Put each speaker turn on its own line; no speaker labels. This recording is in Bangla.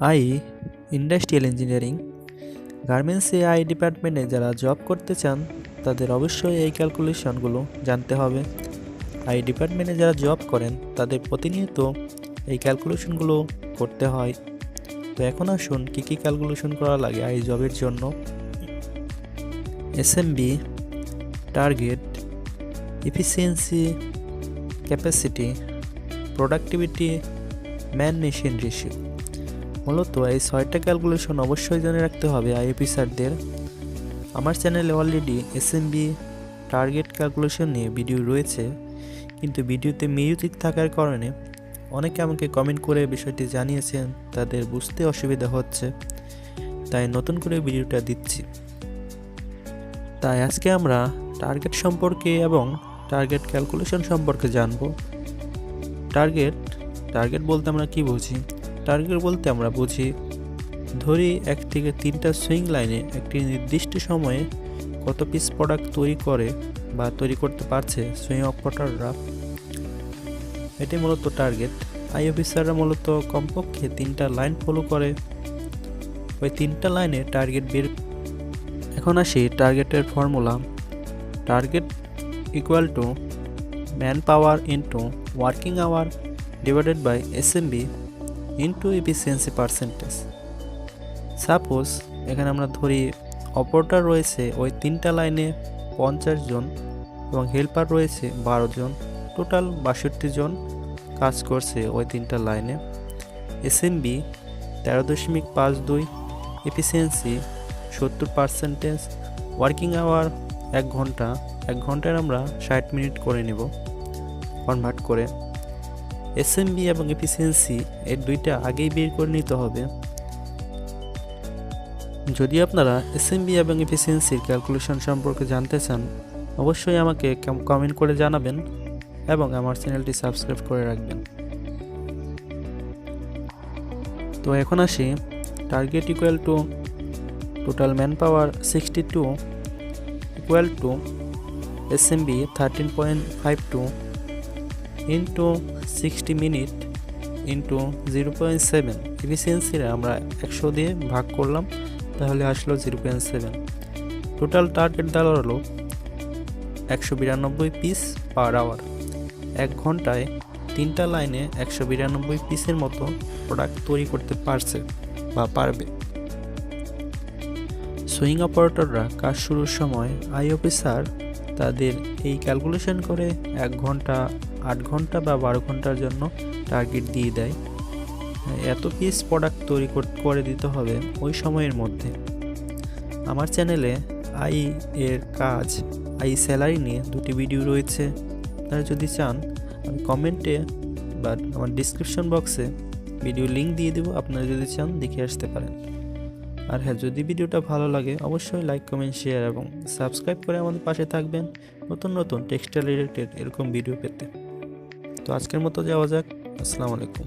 আই ইন্ডাস্ট্রিয়াল ইঞ্জিনিয়ারিং গার্মেন্টসে আই ডিপার্টমেন্টে যারা জব করতে চান তাদের অবশ্যই এই ক্যালকুলেশনগুলো জানতে হবে। আই ডিপার্টমেন্টে যারা জব করেন তাদের প্রতিনিয়ত এই ক্যালকুলেশনগুলো করতে হয়। তো এখন আসুন কী কী ক্যালকুলেশন করা লাগে আই জবের জন্য। SMB, target, efficiency, capacity, productivity, man machine ratio. মূলত এই 6টা ক্যালকুলেশন অবশ্যই জেনে রাখতে হবে আই অফিসারদের। আমার চ্যানেলে অলরেডি এসএমবি, টার্গেট ক্যালকুলেশন নিয়ে ভিডিও রয়েছে, কিন্তু ভিডিওতে মিউজিক থাকার কারণে অনেকে আমাকে কমেন্ট করে বিষয়টি জানিয়েছেন তাদের বুঝতে অসুবিধা হচ্ছে, তাই নতুন করে ভিডিওটা দিচ্ছি। তাই আজকে আমরা টার্গেট সম্পর্কে এবং টার্গেট ক্যালকুলেশন সম্পর্কে জানব। টার্গেট বলতে আমরা কি বুঝি? টার্গেট বলতে আমরা বুঝি, ধরি 1 থেকে 3টা সুইং লাইনে একটি নির্দিষ্ট সময়ে কত পিস প্রোডাক্ট তৈরি করে বা তৈরি করতে পারছে সুইং অপারেটররা, এটাই মূলত টার্গেট। আই অফিসাররা মূলত কমপক্ষে 3টা লাইন ফলো করে, ওই 3টা লাইনে টার্গেট বের। এখন আসি টার্গেটের formula. Target equal to man power into working hour divided by SMV into efficiency percentage. Suppose এখানে আমরা ধরি অপারেটর রয়েছে ওই 3টা লাইনে 50 জন এবং হেল্পার রয়েছে 12 জন, টোটাল 62 জন কাজ করছে ওই 3টা লাইনে। এসএমবি 13.52, এফিসিয়েন্সি 70%, ওয়ার্কিং আওয়ার 1 ঘন্টা, 1 ঘন্টায় আমরা 60 মিনিট করে নেব কনভার্ট করে। এসএমবি এবং এফিসিয়েন্সি এর দুইটা আগেই বের করে নিতে হবে। যদি আপনারা এসএমবি এবং এফিসিয়েন্সির ক্যালকুলেশন সম্পর্কে জানতে চান অবশ্যই আমাকে কমেন্ট করে জানাবেন এবং আমার চ্যানেলটি সাবস্ক্রাইব করে রাখবেন। তো এখন আসি target equal two total man power 62 equal to SMB 13.52 into 60 minute into 0.7। এফিসিয়েন্সিরা আমরা 100 দিয়ে ভাগ করলাম, তাহলে আসলো 0.7। টোটাল টার্গেট দাঁড়ালো 192 পিস পার আওয়ার। 1 ঘন্টায় 3টা লাইনে 192 পিসের মতো প্রোডাক্ট তৈরি করতে পারছে বা পারবে। সুইং অপারেটররা কাজ শুরুর সময় আই অফিসার তাদের এই ক্যালকুলেশন করে 1 ঘন্টা, 8 ঘন্টা বা 12 ঘন্টার জন্য টার্গেট দিয়ে দেয়। এত পিস প্রোডাক্ট তৈরি করে দিতে হবে ওই সময়ের মধ্যে। আমার চ্যানেলে আই এর কাজ, আই স্যালারি নিয়ে 2টি ভিডিও রয়েছে। আপনারা যদি চান আমি কমেন্টে বা আমার ডিসক্রিপশন বক্সে ভিডিও লিঙ্ক দিয়ে দেবো, আপনারা যদি চান দেখে আসতে পারেন। আর হ্যাঁ, যদি ভিডিওটা ভালো লাগে অবশ্যই লাইক, কমেন্ট, শেয়ার এবং সাবস্ক্রাইব করে আমাদের পাশে থাকবেন নতুন নতুন টেক্সটাইল রিলেটেড এরকম ভিডিও পেতে। তো আজকের মতো যাওয়া যাক। আসসালামু আলাইকুম।